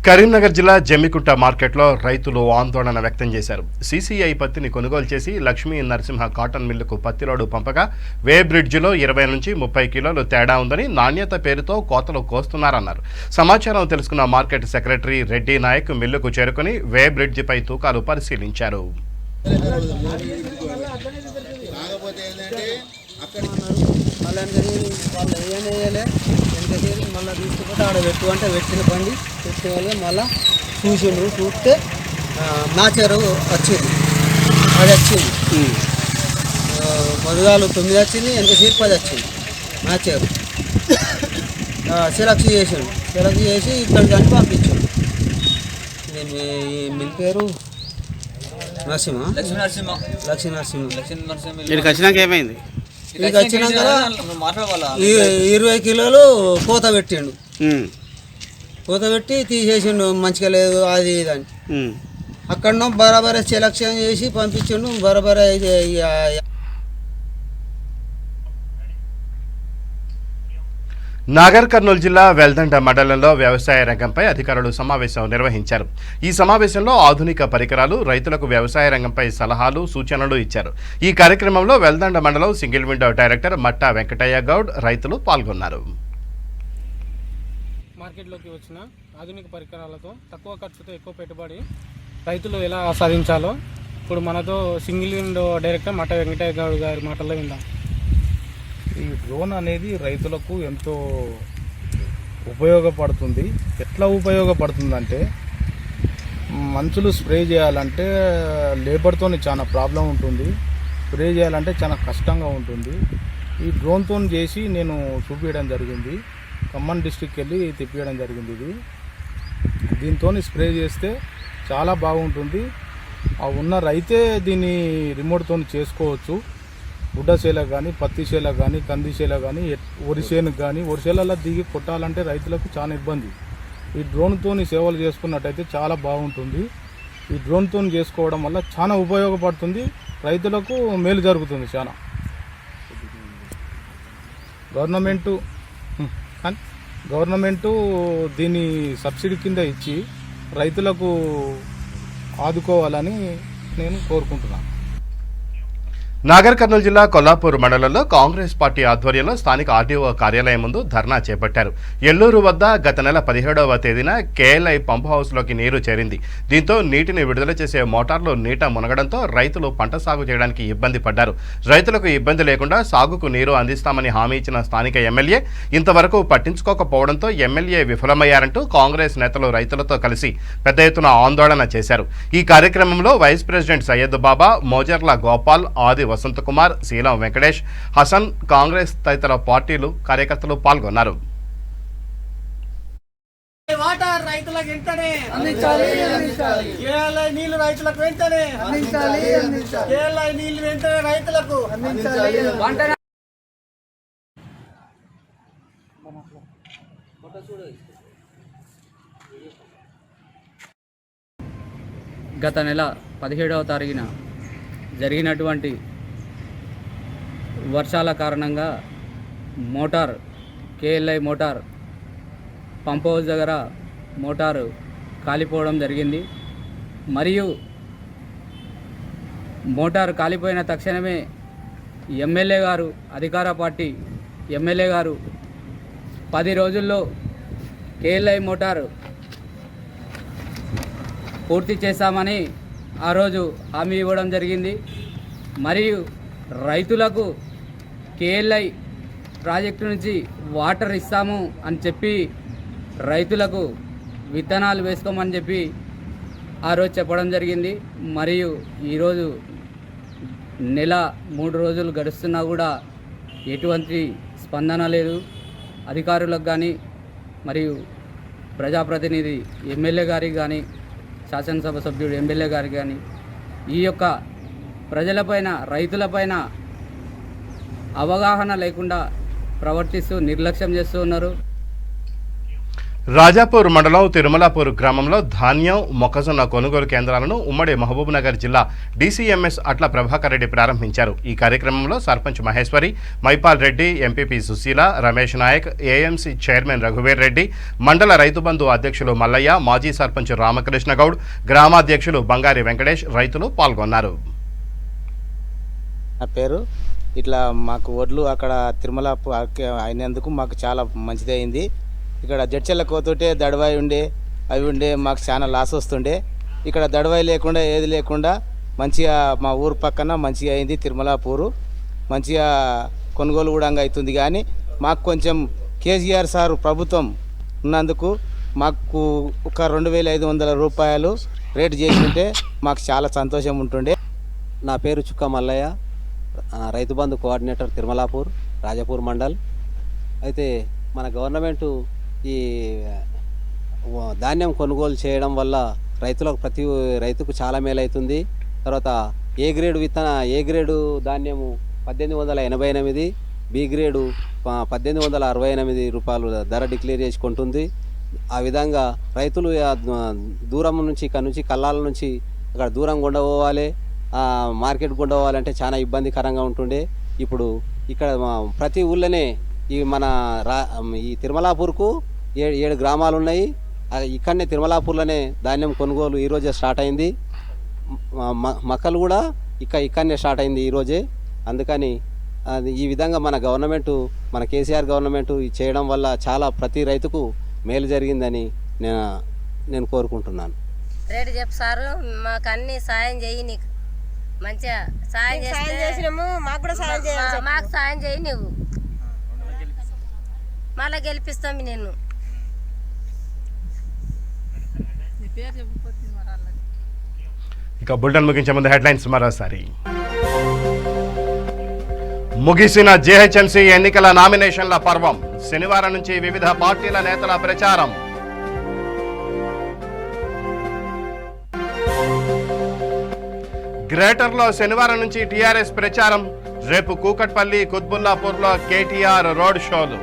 కరీంనగర్ జిల్లా జమ్మికుంట మార్కెట్లో రైతులు ఆందోళన వ్యక్తం చేశారు. సీసీఐ పత్తిని కొనుగోలు చేసి లక్ష్మీ నరసింహ కాటన్ మిల్లుకు పత్తి లోడు పంపగా వే బ్రిడ్జిలో 20 నుంచి 30 కిలోలు తేడా ఉందని, నాణ్యత పేరుతో కోతలు కోస్తున్నారన్నారు. సమాచారం తెలుసుకున్న మార్కెట్ సెక్రటరీ రెడ్డి నాయక్ మిల్లుకు చేరుకుని వే బ్రిడ్జిపై తూకాలు పరిశీలించారు. మళ్ళీ తీసుకుపోతే ఆడ పెట్టు అంటే పెట్టిన బండి పెట్టిన వాళ్ళు మళ్ళీ చూసిండ్రు. చూస్తే నా చెరువు వచ్చింది, అది వచ్చింది. పొద్దుగాలు 9 వచ్చింది, ఎంతసేపు 10 వచ్చింది. నా చెరువు సెలెక్ట్ చేసాడు, సెలెక్ట్ చేసి ఇక్కడికి అని పంపించాడు. నేను మిల్ పేరు నరసింహ, లక్ష్మీ నరసింహ. ఇక్కడికి వచ్చినాక ఏమైంది? ఇక వచ్చినాక 20 కిలోలు కోత పెట్టిండు. కోత పెట్టి తీసేసిండు, మంచిగా లేదు అది ఇది అని. అక్కడ బరాబర్ సెలక్షన్ చేసి పంపించిండు. బరాబర్ నాగర్ కర్నూలు జిల్లా వెల్దండ మండలంలో వ్యవసాయ రంగంపై అధికారులు సమావేశం నిర్వహించారు. ఈ సమావేశంలో ఆధునిక పరికరాలు, రైతులకు వ్యవసాయ రంగంపై సలహాలు, సూచనలు ఇచ్చారు. ఈ కార్యక్రమంలో వెల్దండ మండలం సింగిల్ విండో డైరెక్టర్ మట్టా వెంకటయ్య గౌడ్, రైతులు పాల్గొన్నారు. మార్కెట్లోకి వచ్చిన ఆధునిక పరికరాలతో తక్కువ ఖర్చుతో ఎక్కువ పెట్టుబడి రైతులు ఎలా సాధించాలో ఇప్పుడు మనతో సింగిల్ విండో డైరెక్టర్ మట్టా వెంకటయ్య గౌడ్ గారి మాటల్లో విందాం. ఈ డ్రోన్ అనేది రైతులకు ఎంతో ఉపయోగపడుతుంది. ఎట్లా ఉపయోగపడుతుందంటే, మనుషులు స్ప్రే చేయాలంటే లేబర్తో చాలా ప్రాబ్లం ఉంటుంది, స్ప్రే చేయాలంటే చాలా కష్టంగా ఉంటుంది. ఈ డ్రోన్తో చేసి నేను చూపించడం జరిగింది. ఖమ్మం డిస్ట్రిక్ట్కి వెళ్ళి తెప్పించడం జరిగింది. ఇది దీంతో స్ప్రే చేస్తే చాలా బాగుంటుంది. ఉన్న రైతే దీన్ని రిమోట్తో చేసుకోవచ్చు. గుడ్డ చేలకు కానీ, పత్తి చేలకు కానీ, కంది చేలకు కానీ, వరి చేనుకు కానీ, వరి చేలలో దిగి కొట్టాలంటే రైతులకు చాలా ఇబ్బంది. ఈ డ్రోన్తో సేవలు చేసుకున్నట్టయితే చాలా బాగుంటుంది. ఈ డ్రోన్తో చేసుకోవడం వల్ల చాలా ఉపయోగపడుతుంది, రైతులకు మేలు జరుగుతుంది. చాలా గవర్నమెంటు దీన్ని సబ్సిడీ కింద ఇచ్చి రైతులకు ఆదుకోవాలని నేను కోరుకుంటున్నాను. నాగర్ కర్నూలు జిల్లా కొల్లాపూర్ మండలంలో కాంగ్రెస్ పార్టీ ఆధ్వర్యంలో స్థానిక ఆర్డీఓ కార్యాలయం ముందు ధర్నా చేపట్టారు. ఎల్లూరు వద్ద గత నెల 17వ తేదీన కేఎల్ఐ పంప్ హౌస్లోకి నీరు చేరింది. దీంతో నీటిని విడుదల చేసే మోటార్లు నీట మునగడంతో రైతులు పంట సాగు చేయడానికి ఇబ్బంది పడ్డారు. రైతులకు ఇబ్బంది లేకుండా సాగుకు నీరు అందిస్తామని హామీ ఇచ్చిన స్థానిక ఎమ్మెల్యే ఇంతవరకు పట్టించుకోకపోవడంతో ఎమ్మెల్యే విఫలమయ్యారంటూ కాంగ్రెస్ నేతలు రైతులతో కలిసి పెద్ద ఎత్తున ఆందోళన చేశారు. ఈ కార్యక్రమంలో వైస్ ప్రెసిడెంట్ సయ్యద్ బాబా, మోజర్ల గోపాల్, ఆది వసంత్ కుమార్, శీలం వెంకటేష్, హసన్, కాంగ్రెస్ తదితర పార్టీలు కార్యకర్తలు పాల్గొన్నారు. వాటర్ రైతులకు వెంటనే అందించాలి, కేఎల్ఐ నీళ్లు రైతులకు వెంటనే అందించాలి, కేఎల్ఐ నీళ్లు వెంటనే రైతులకు అందించాలి. గత నెల 17వ తారీఖున జరిగినటువంటి వర్షాల కారణంగా కేఎల్ఐ మోటార్ పంప్ హౌస్ దగ్గర మోటారు కాలిపోవడం జరిగింది. మరియు మోటారు కాలిపోయిన తక్షణమే ఎమ్మెల్యే గారు, అధికార పార్టీ ఎమ్మెల్యే గారు 10 రోజుల్లో కేఎల్ఐ మోటారు పూర్తి చేశామని ఆ రోజు హామీ ఇవ్వడం జరిగింది. మరియు రైతులకు కేఎల్ఐ ప్రాజెక్టు నుంచి వాటర్ ఇస్తాము అని చెప్పి రైతులకు విత్తనాలు వేసుకోమని చెప్పి ఆ రోజు చెప్పడం జరిగింది. మరియు ఈరోజు నెల 3 రోజులు గడుస్తున్నా కూడా ఎటువంటి స్పందన లేదు. అధికారులకు కానీ మరియు ప్రజాప్రతినిధి ఎమ్మెల్యే గారికి కానీ, శాసనసభ సభ్యుడు ఎమ్మెల్యే గారికి కానీ ఈ యొక్క ప్రజలపైన, రైతులపైన అవగాహన లేకుండా ప్రవర్తిస్తూ నిర్లక్ష్యం చేస్తూ ఉన్నారు. రాజాపూర్ మండలం తిరుమలాపూర్ గ్రామంలో ధాన్యం, మొక్కజొన్న కొనుగోలు కేంద్రాలను ఉమ్మడి మహబూబ్నగర్ జిల్లా డీసీఎంఎస్ అట్ల ప్రభాకర్ రెడ్డి ప్రారంభించారు. ఈ కార్యక్రమంలో sarpanch Maheshwari, Maipal Reddy, MPP Sushila, Ramesh Nayak, AMC chairman రఘువీర్ రెడ్డి, మండల రైతు బంధు అధ్యక్షులు మల్లయ్య, మాజీ సర్పంచ్ రామకృష్ణ గౌడ్, గ్రామాధ్యక్షులు బంగారి వెంకటేష్ రైతులు పాల్గొన్నారు. నా పేరు ఇట్లా మాకు ఒడ్లు అక్కడ తిరుమల అయినందుకు మాకు చాలా మంచిది అయింది. ఇక్కడ జడ్చెల్ల కోతుంటే దడవాయి ఉండే అవి ఉండే మాకు చాలా లాస్ వస్తుండే. ఇక్కడ దడవాయి లేకుండా ఏది లేకుండా మంచిగా మా ఊరు పక్కన మంచిగా అయింది. తిరుమలాపూరు మంచిగా కొనుగోలు కూడా అవుతుంది. కానీ మాకు కొంచెం కేసీఆర్ సార్ ప్రభుత్వం ఉన్నందుకు మాకు ఒక 2,500 రూపాయలు రేటు చేసుకుంటే మాకు చాలా సంతోషం ఉంటుండే. నా పేరు చుక్క మల్లయ్య, రైతు బంధు కోఆర్డినేటర్ తిరుమలాపూర్, రాజాపూర్ మండల్. అయితే మన గవర్నమెంటు ఈ ధాన్యం కొనుగోలు చేయడం వల్ల రైతులకు ప్రతి రైతుకు చాలా మేలవుతుంది. తర్వాత ఏ గ్రేడు ధాన్యము 1888, బి గ్రేడు 1868 రూపాయలు ధర డిక్లేర్ చేసుకుంటుంది. ఆ విధంగా రైతులు దూరం నుంచి ఇక్కడ నుంచి కల్లాల నుంచి అక్కడ దూరం ఉండపోవాలి, మార్కెట్ ఉండవాలంటే చాలా ఇబ్బందికరంగా ఉంటుండే. ఇప్పుడు ఇక్కడ ప్రతి ఊళ్ళోనే ఈ తిరుమలాపూర్కు 7 గ్రామాలు ఉన్నాయి. ఇక్కడనే తిరుమలాపూర్లోనే ధాన్యం కొనుగోలు ఈరోజే స్టార్ట్ అయింది. మక్కలు కూడా ఇక్కడనే స్టార్ట్ అయింది ఈరోజే. అందుకని ఈ విధంగా మన గవర్నమెంటు, మన కేసీఆర్ గవర్నమెంటు చేయడం వల్ల చాలా ప్రతి రైతుకు మేలు జరిగిందని నేను కోరుకుంటున్నాను. రేటు చెప్పు సారు, మాకు అన్ని సాయం చేయి, నీకు మంచిగా సాయం చేసినాము, మాకు కూడా సాయం చేయాలి, మాకు సాయం చేయి, నువ్వు మళ్ళీ గెలిపిస్తాం నేను. ఇక బులెటిన్ ముగించే ముందు హెడ్లైన్స్ మరోసారి. ముగిసిన జేహెచ్ఎంసీ ఎన్నికల నామినేషన్ల పర్వం. శనివారం నుంచి వివిధ పార్టీల నేతల ప్రచారం. గ్రేటర్లో శనివారం నుంచి టీఆర్ఎస్ ప్రచారం. రేపు కూకట్పల్లి, కుత్బుల్లాపూర్లో కేటీఆర్ రోడ్ షోలు.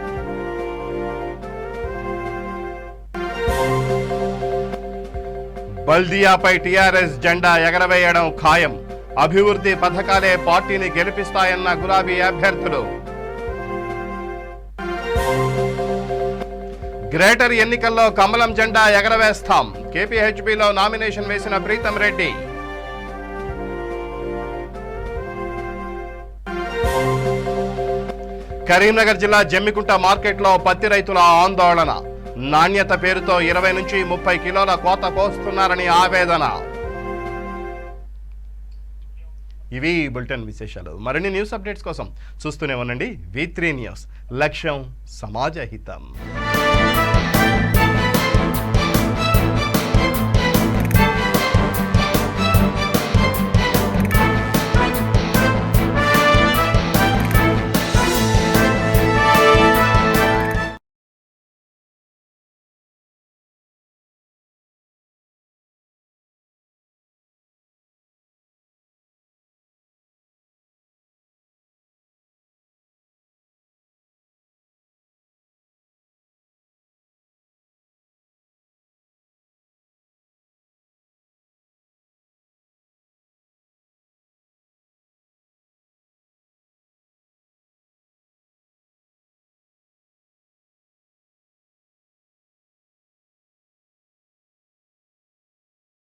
బల్దియాపై టీఆర్ఎస్ జెండా ఎగరవేయడం ఖాయం. అభివృద్ధి పథకాలే పార్టీని గెలిపిస్తాయన్న గులాబీ అభ్యర్థులు. గ్రేటర్ ఎన్నికల్లో కమలం జెండా ఎగరవేస్తాం. కేపీహెచ్బీలో నామినేషన్ వేసిన ప్రీతం రెడ్డి. కరీంనగర్ జిల్లా జమ్మికుంట మార్కెట్లో పత్తి రైతుల ఆందోళన. నాణ్యత పేరుతో 20 నుంచి 30 కిలోల కోత కోస్తున్నారని ఆవేదన. ఇవి బులెటిన్ విశేషాలు. మరిన్ని న్యూస్ అప్డేట్స్ కోసం చూస్తూనే ఉండండి V3 న్యూస్. లక్ష్యం సమాజ హితం.